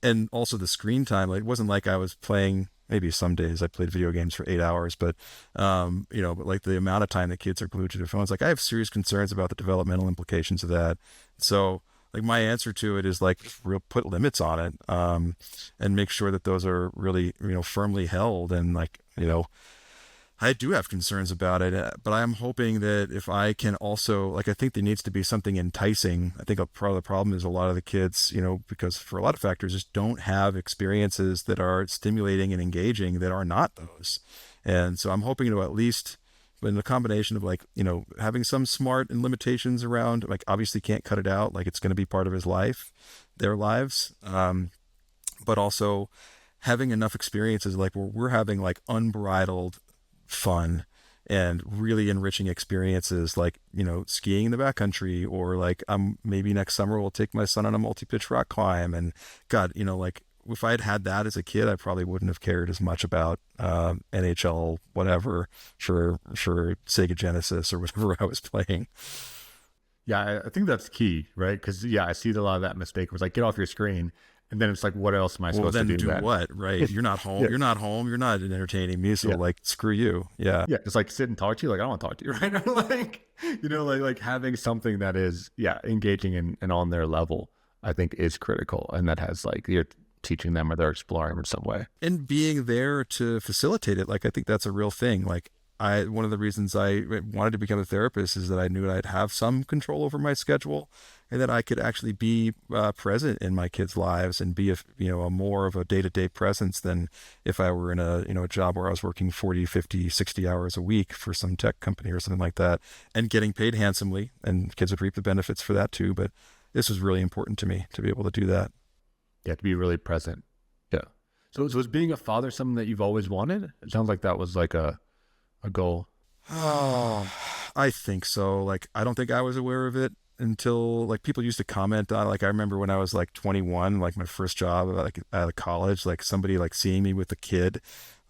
And also the screen time. Like, it wasn't like I was playing. Maybe some days I played video games for 8 hours, but but like the amount of time that kids are glued to their phones, like I have serious concerns about the developmental implications of that. So like my answer to it is like put limits on it, and make sure that those are really firmly held. And like I do have concerns about it, but I'm hoping that if I can also, like, I think there needs to be something enticing. I think a part of the problem is a lot of the kids, because for a lot of factors, just don't have experiences that are stimulating and engaging that are not those. And so I'm hoping to at least, in a combination of like, having some smart and limitations around, like, obviously can't cut it out. Like, it's going to be part of his life, their lives. But also having enough experiences, like where we're having like unbridled fun and really enriching experiences, like skiing in the backcountry, or like maybe next summer we'll take my son on a multi-pitch rock climb. And God, like if I'd had that as a kid, I probably wouldn't have cared as much about NHL whatever for Sega Genesis or whatever I was playing. Yeah, I think that's key, right? Because I see a lot of that mistake was like, get off your screen. And then it's like, what else am I supposed to do? Then do what, right? You're not home. You're not home. You're not entertaining me. So like, screw you. Yeah. Yeah. Just like sit and talk to you. Like, I don't want to talk to you, right? Like, like having something that is, engaging and on their level, I think is critical. And that has like, you're teaching them or they're exploring in some way. And being there to facilitate it. Like, I think that's a real thing. Like, one of the reasons I wanted to become a therapist is that I knew I'd have some control over my schedule, and that I could actually be present in my kids' lives and be a more of a day-to-day presence than if I were in a job where I was working 40, 50, 60 hours a week for some tech company or something like that, and getting paid handsomely, and kids would reap the benefits for that too. But this was really important to me to be able to do that. Yeah, to be really present. Yeah. So was being a father something that you've always wanted? It sounds like that was like a goal. Oh, I think so. Like, I don't think I was aware of it until, like, people used to comment on it. Like, I remember when I was like 21, like my first job, like out of college, like somebody like seeing me with a kid.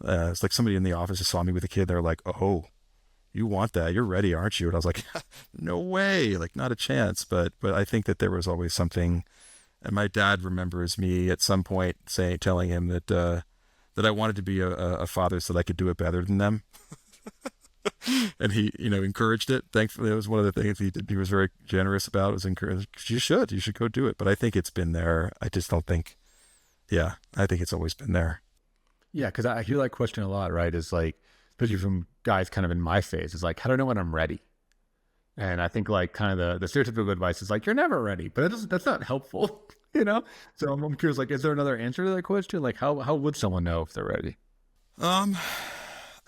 It's like somebody in the office just saw me with a kid. They're like, "Oh, you want that? You're ready, aren't you?" And I was like, "No way, like not a chance." But I think that there was always something. And my dad remembers me at some point telling him that I wanted to be a father so that I could do it better than them. And he, encouraged it. Thankfully, it was one of the things he did. He was very generous about. Was encouraged. You should go do it. But I think it's been there. I just don't think. Yeah, I think it's always been there. Yeah, because I hear that question a lot. Right? Is like, especially from guys kind of in my phase, is like, how do I know when I'm ready? And I think like kind of the stereotypical advice is like, you're never ready. But that's not helpful. So I'm curious. Like, is there another answer to that question? Like, how would someone know if they're ready?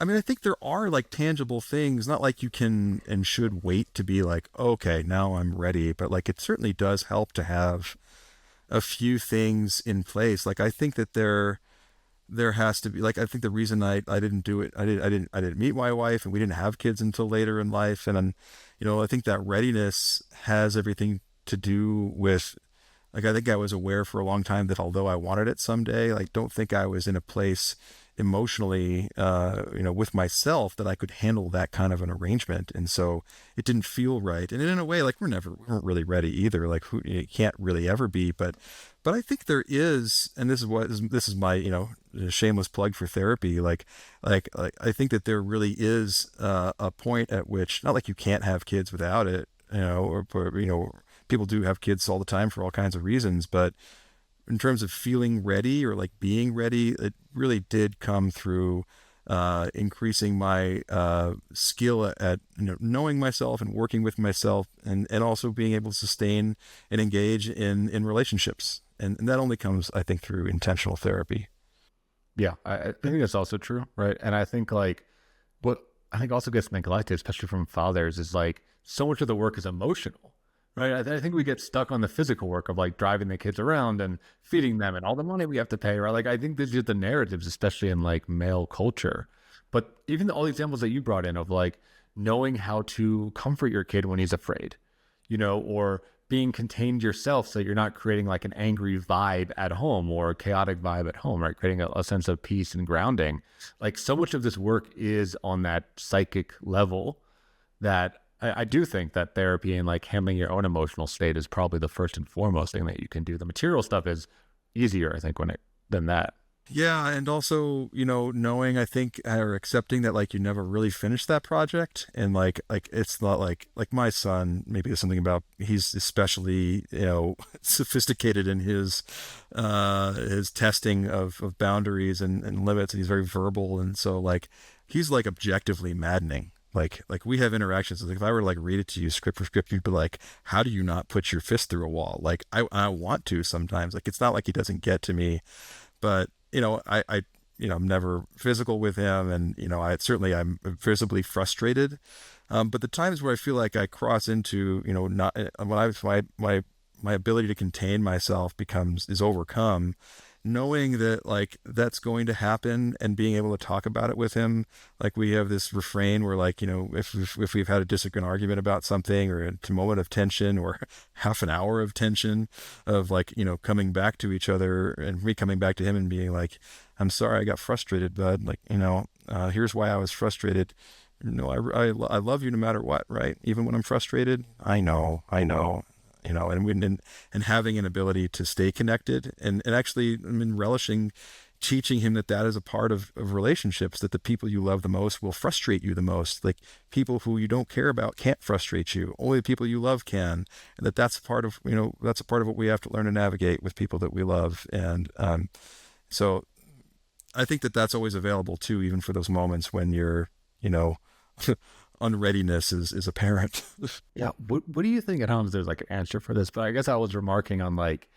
I mean, I think there are like tangible things, not like you can and should wait to be like, okay, now I'm ready. But like, it certainly does help to have a few things in place. Like, I think that there has to be, like, I think the reason I didn't do it, I didn't meet my wife, and we didn't have kids until later in life. And I think that readiness has everything to do with, like, I think I was aware for a long time that although I wanted it someday, like, don't think I was in a place emotionally, with myself, that I could handle that kind of an arrangement. And so it didn't feel right. And in a way, like we weren't really ready either. Like you can't really ever be, but I think there is, and this is my, shameless plug for therapy. Like I think that there really is a point at which, not like you can't have kids without it, people do have kids all the time for all kinds of reasons, but in terms of feeling ready or like being ready, it really did come through increasing my skill at knowing myself and working with myself, and also being able to sustain and engage in relationships. And that only comes, I think, through intentional therapy. Yeah, I think that's also true, right? And I think like what I think also gets neglected, especially from fathers, is like so much of the work is emotional, right? I think we get stuck on the physical work of like driving the kids around and feeding them and all the money we have to pay, right? Like I think these are the narratives, especially in like male culture. But even all the examples that you brought in of like knowing how to comfort your kid when he's afraid, or being contained yourself so you're not creating like an angry vibe at home or a chaotic vibe at home, right? Creating a sense of peace and grounding. Like so much of this work is on that psychic level that I do think that therapy and like handling your own emotional state is probably the first and foremost thing that you can do. The material stuff is easier, I think, than that. Yeah, and also, knowing, I think, or accepting that like you never really finished that project, and like it's not like my son, maybe there's something about, he's especially, sophisticated in his testing of boundaries and limits, and he's very verbal, and so like he's like objectively maddening. Like we have interactions. Like if I were to like read it to you script for script, you'd be like, how do you not put your fist through a wall? Like I want to sometimes. Like it's not like he doesn't get to me, but I'm never physical with him, and I'm visibly frustrated. But the times where I feel like I cross into, not when my ability to contain myself is overcome, knowing that like that's going to happen, and being able to talk about it with him. Like we have this refrain where like, if we've had a disagreeing argument about something, or a moment of tension, or half an hour of tension, of like, coming back to each other, and me coming back to him and being like, I'm sorry, I got frustrated, bud. Like, here's why I was frustrated. I love you no matter what, right? Even when I'm frustrated, I know, and having an ability to stay connected, and actually, I mean, relishing teaching him that is a part of relationships, that the people you love the most will frustrate you the most. Like people who you don't care about can't frustrate you. Only the people you love can. And that's a part of, that's a part of what we have to learn to navigate with people that we love. And so I think that that's always available too, even for those moments when you're, unreadiness is apparent. Yeah. What do you think at home? There's like an answer for this, but I guess I was remarking on like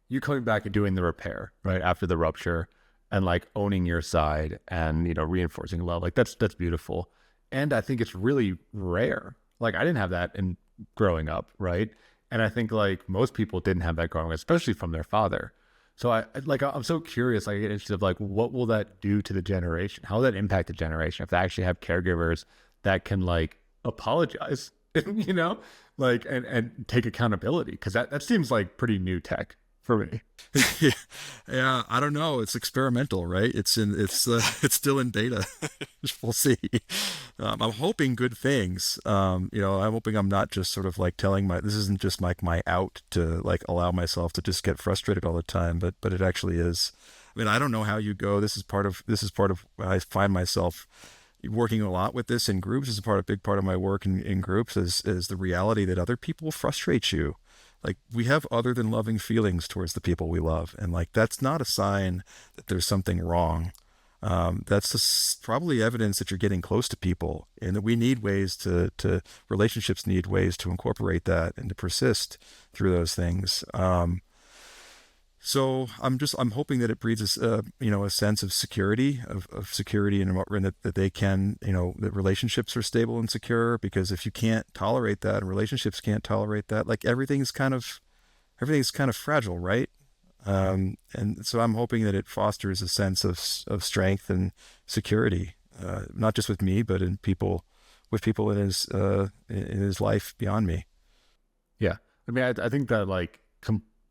you coming back and doing the repair right after the rupture, and like owning your side, and reinforcing love. Like that's beautiful, and I think it's really rare. Like I didn't have that in growing up, right? And I think like most people didn't have that growing up, especially from their father. So I'm so curious. I get interested of like, what will that do to the generation? How will that impact the generation if they actually have caregivers that can like apologize, like and take accountability? Because that seems like pretty new tech for me. Yeah, I don't know. It's experimental, right? It's still in beta. We'll see. I'm hoping good things. I'm hoping I'm not just sort of like this isn't just like my out to like allow myself to just get frustrated all the time, but it actually is. I mean, I don't know how you go. This is part of I find myself working a lot with this in groups. Is a big part of my work in groups is the reality that other people frustrate you. Like we have other than loving feelings towards the people we love. And like, that's not a sign that there's something wrong. That's probably evidence that you're getting close to people, and that we need ways relationships need ways to incorporate that and to persist through those things. So I'm hoping that it breeds a sense of security, and that they can, that relationships are stable and secure, because if you can't tolerate that, and relationships can't tolerate that, like everything's kind of fragile, right? And so I'm hoping that it fosters a sense of strength and security, not just with me, but with people in his life beyond me. Yeah. I mean, I think that like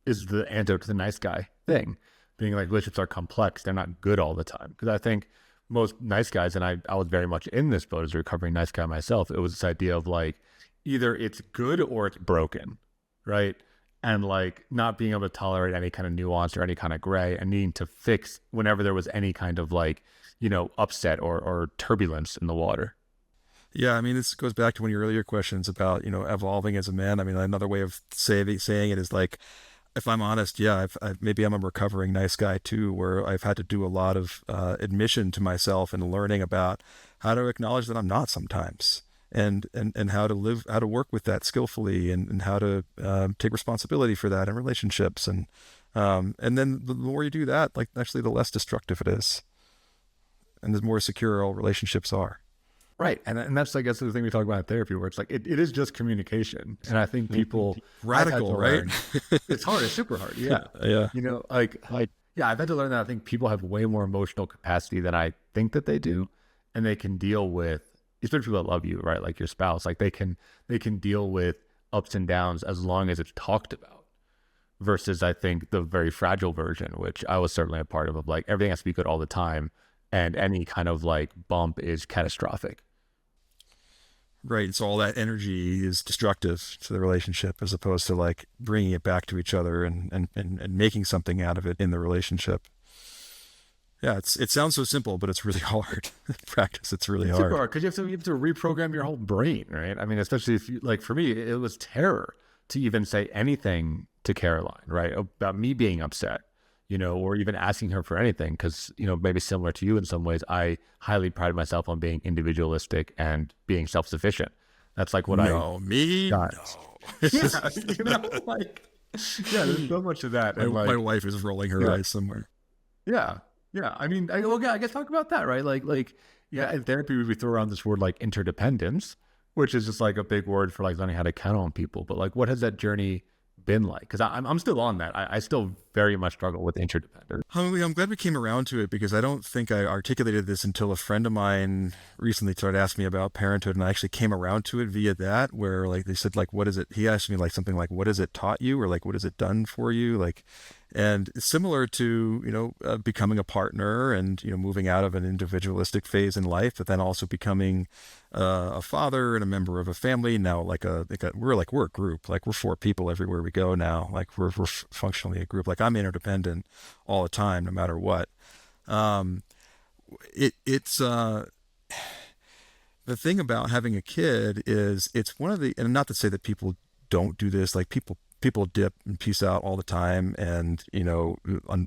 is the antidote to the nice guy thing, being like relationships are complex. They're not good all the time. Because I think most nice guys, and I was very much in this boat as a recovering nice guy myself, it was this idea of like, either it's good or it's broken, right? And like not being able to tolerate any kind of nuance or any kind of gray, and needing to fix whenever there was any kind of like, upset or turbulence in the water. Yeah, I mean, this goes back to one of your earlier questions about, evolving as a man. I mean, another way of saying it is like, if I'm honest, yeah, maybe I'm a recovering nice guy too, where I've had to do a lot of admission to myself and learning about how to acknowledge that I'm not sometimes, and how to live, how to work with that skillfully, and how to take responsibility for that in relationships, and then the more you do that, like actually the less destructive it is, and the more secure all relationships are. Right. And that's, I guess, the thing we talk about in therapy, where it's like, it is just communication. And I think people Radical, right? It's hard. It's super hard. Yeah. Yeah. Yeah, I've had to learn that I think people have way more emotional capacity than I think that they do. And they can deal with, especially people that love you, right? Like your spouse, like they can deal with ups and downs as long as it's talked about, versus I think the very fragile version, which I was certainly a part of like everything has to be good all the time. And any kind of like bump is catastrophic. Right. So all that energy is destructive to the relationship, as opposed to like bringing it back to each other and making something out of it in the relationship. Yeah, it sounds so simple, but it's really hard. In practice, it's really hard. Super hard because you have to reprogram your whole brain, right? I mean, especially if you, like for me, it was terror to even say anything to Caroline, right, about me being upset, or even asking her for anything, because, maybe similar to you in some ways, I highly pride myself on being individualistic and being self-sufficient. That's like what me? got. No. Yeah, yeah, there's so much of that. And my wife is rolling her eyes somewhere. Yeah. Yeah. I mean, I guess talk about that, right? Yeah, in therapy, we throw around this word like interdependence, which is just like a big word for like learning how to count on people. But like, what has that journey been like? Because I'm still on that. I still very much struggle with interdependence. I'm glad we came around to it, because I don't think I articulated this until a friend of mine recently started asking me about parenthood, and I actually came around to it via that, where like they said, like, what is it? He asked me like something like, what has it taught you, or like, what has it done for you? Like, and it's similar to, becoming a partner and, moving out of an individualistic phase in life, but then also becoming a father and a member of a family. Now, we're a group, like we're 4 people everywhere we go now. Like we're functionally a group. Like I'm interdependent all the time, no matter what. It's the thing about having a kid is it's one of the, and not to say that people don't do this, like people dip and peace out all the time, and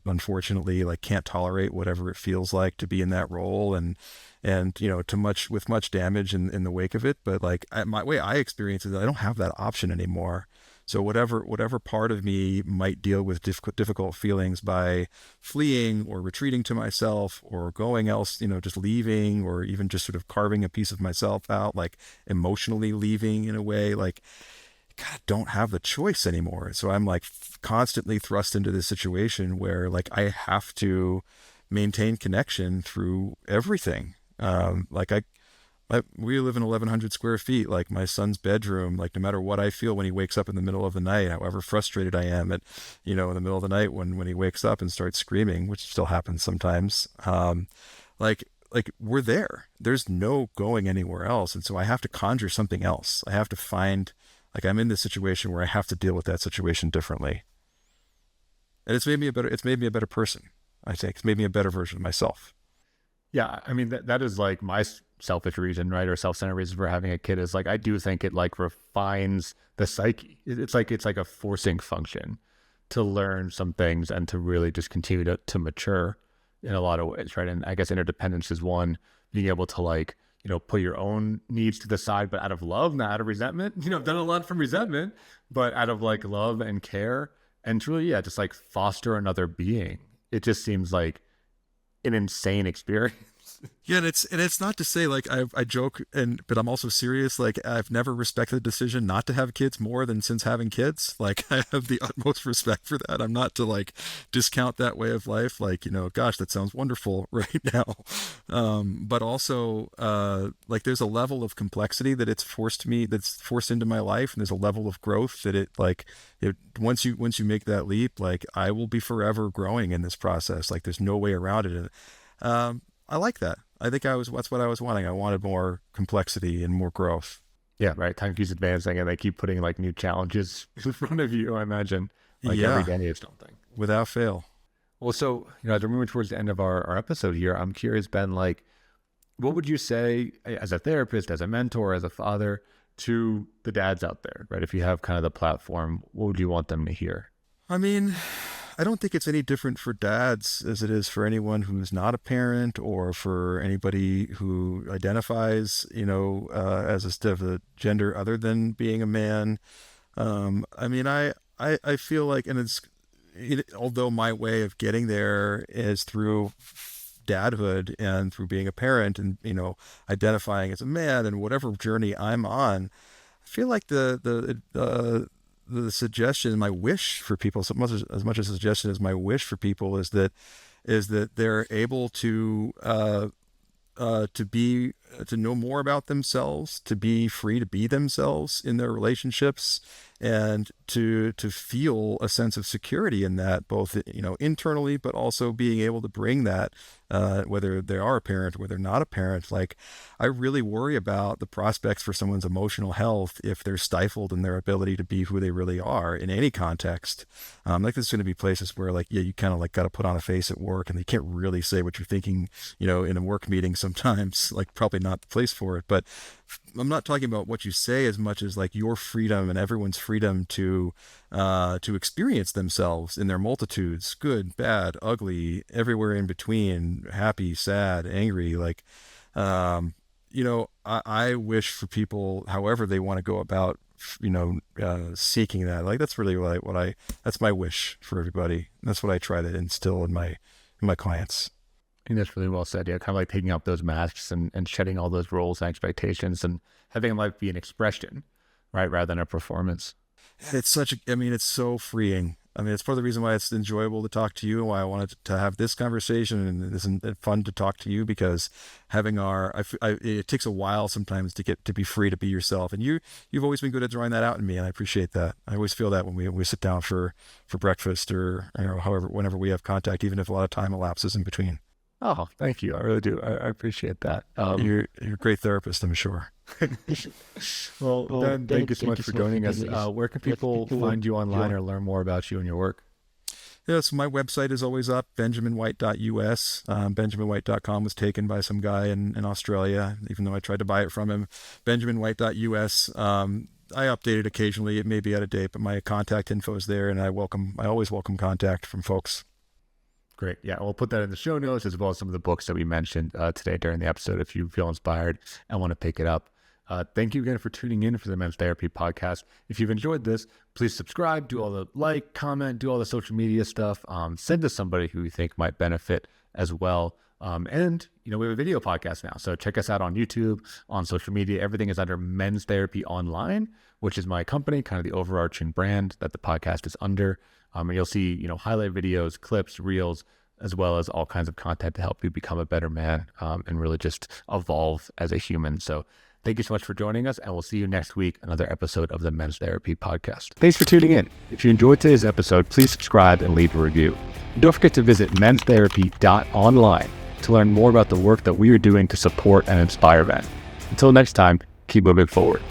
unfortunately like can't tolerate whatever it feels like to be in that role, and with much damage in the wake of it. But like my way I experience it, I don't have that option anymore. So whatever part of me might deal with difficult feelings by fleeing or retreating to myself or going else, just leaving, or even just sort of carving a piece of myself out, like emotionally leaving in a way, like God, don't have the choice anymore. So I'm like constantly thrust into this situation where like I have to maintain connection through everything. We live in 1,100 square feet. Like my son's bedroom, like no matter what I feel when he wakes up in the middle of the night, however frustrated I am at, in the middle of the night when he wakes up and starts screaming, which still happens sometimes. Like we're there. There's no going anywhere else. And so I have to conjure something else. I have to find, like I'm in this situation where I have to deal with that situation differently. And it's made me a better person. I think it's made me a better version of myself. Yeah. I mean, that is like my selfish reason, right? Or self-centered reason for having a kid is like, I do think it like refines the psyche. It's like a forcing function to learn some things and to really just continue to mature in a lot of ways, right? And I guess interdependence is one, being able to like, put your own needs to the side, but out of love, not out of resentment. I've done a lot from resentment, but out of like love and care, and truly, yeah, just like foster another being. It just seems like an insane experience. Yeah, and it's not to say like I joke but I'm also serious. Like I've never respected the decision not to have kids more than since having kids. Like I have the utmost respect for that. I'm not to like discount that way of life. Like gosh, that sounds wonderful right now. But also like there's a level of complexity that's forced into my life, and there's a level of growth that once you make that leap, like I will be forever growing in this process. Like there's no way around it. I like that. I think that's what I was wanting. I wanted more complexity and more growth. Yeah, right. Time keeps advancing, and they keep putting like new challenges in front of you. I imagine, like every day is something. Without fail. Well, so as we're moving towards the end of our episode here, I'm curious, Ben, like, what would you say as a therapist, as a mentor, as a father to the dads out there, right? If you have kind of the platform, what would you want them to hear? I mean, I don't think it's any different for dads as it is for anyone who's not a parent, or for anybody who identifies, as a gender other than being a man. I mean, I feel like, and although my way of getting there is through dadhood and through being a parent and, identifying as a man and whatever journey I'm on, I feel like the suggestion, my wish for people, as much as a suggestion as my wish for people, is that they're able to know more about themselves, to be free to be themselves in their relationships, and to feel a sense of security in that, both internally, but also being able to bring that whether they are a parent, whether they're not a parent. Like I really worry about the prospects for someone's emotional health if they're stifled in their ability to be who they really are in any context. Like there's going to be places where like, yeah, you kind of like got to put on a face at work, and they can't really say what you're thinking, in a work meeting sometimes. Like probably not the place for it. But I'm not talking about what you say as much as like your freedom and everyone's freedom to experience themselves in their multitudes, good, bad, ugly, everywhere in between, happy, sad, angry. Like, I wish for people, however they want to go about, seeking that. Like that's really that's my wish for everybody. That's what I try to instill in my clients. I think that's really well said. Yeah, kind of like taking up those masks and shedding all those roles and expectations and having life be an expression, right, rather than a performance. It's so freeing. I mean, it's part of the reason why it's enjoyable to talk to you, and why I wanted to have this conversation, and it's fun to talk to you, because having it takes a while sometimes to be free to be yourself, and you've always been good at drawing that out in me, and I appreciate that. I always feel that when we sit down for breakfast, or whenever we have contact, even if a lot of time elapses in between. Oh, thank you. I really do. I appreciate that. You're a great therapist, I'm sure. Well, Ben, thank you so much for joining us. Where can people find you online or learn more about you and your work? Yeah, so my website is always up, benjaminwhite.us. BenjaminWhite.com was taken by some guy in Australia, even though I tried to buy it from him. BenjaminWhite.us. I update it occasionally. It may be out of date, but my contact info is there, and I always welcome contact from folks. Great. Yeah, we'll put that in the show notes, as well as some of the books that we mentioned today during the episode, if you feel inspired and want to pick it up. Thank you again for tuning in for the Men's Therapy Podcast. If you've enjoyed this, please subscribe, do all the comment, do all the social media stuff, send to somebody who you think might benefit as well. And we have a video podcast now, so check us out on YouTube, on social media. Everything is under Men's Therapy Online, which is my company, kind of the overarching brand that the podcast is under. And you'll see, highlight videos, clips, reels, as well as all kinds of content to help you become a better man and really just evolve as a human. So thank you so much for joining us, and we'll see you next week, another episode of the Men's Therapy Podcast. Thanks for tuning in. If you enjoyed today's episode, please subscribe and leave a review. And don't forget to visit menstherapy.online to learn more about the work that we are doing to support and inspire men. Until next time, keep moving forward.